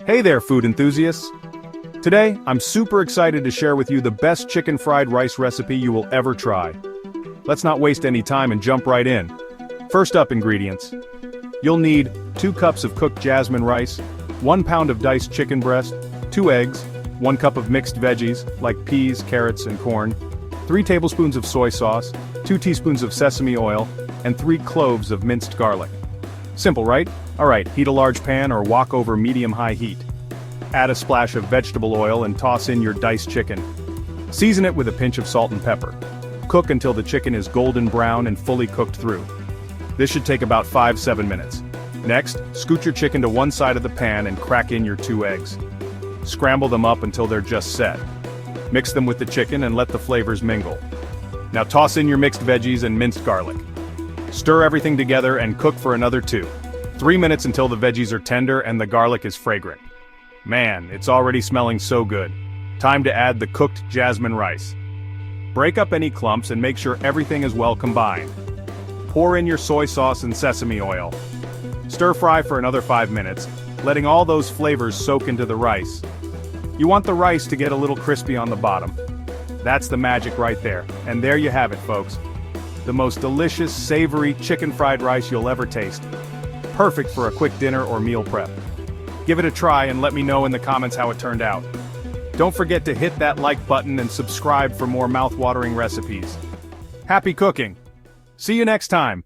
Hey there, food enthusiasts! Today, I'm super excited to share with you the best chicken fried rice recipe you will ever try. Let's not waste any time and jump right in. First up, ingredients. You'll need 2 cups of cooked jasmine rice, 1 pound of diced chicken breast, 2 eggs, 1 cup of mixed veggies, like peas, carrots, and corn, 3 tablespoons of soy sauce, 2 teaspoons of sesame oil, and 3 cloves of minced garlic. Simple, right? Alright, heat a large pan or wok over medium-high heat. Add a splash of vegetable oil and toss in your diced chicken. Season it with a pinch of salt and pepper. Cook until the chicken is golden brown and fully cooked through. This should take about 5-7 minutes. Next, scoot your chicken to one side of the pan and crack in your 2 eggs. Scramble them up until they're just set. Mix them with the chicken and let the flavors mingle. Now toss in your mixed veggies and minced garlic. Stir everything together and cook for another 2-3 minutes until the veggies are tender and the garlic is fragrant. Man, it's already smelling so good. Time to add the cooked jasmine rice. Break up any clumps and make sure everything is well combined. Pour in your soy sauce and sesame oil. Stir fry for another 5 minutes, letting all those flavors soak into the rice. You want the rice to get a little crispy on the bottom. That's the magic right there, and there you have it, folks. The most delicious, savory chicken fried rice you'll ever taste. Perfect for a quick dinner or meal prep. Give it a try and let me know in the comments how it turned out. Don't forget to hit that like button and subscribe for more mouth-watering recipes. Happy cooking! See you next time!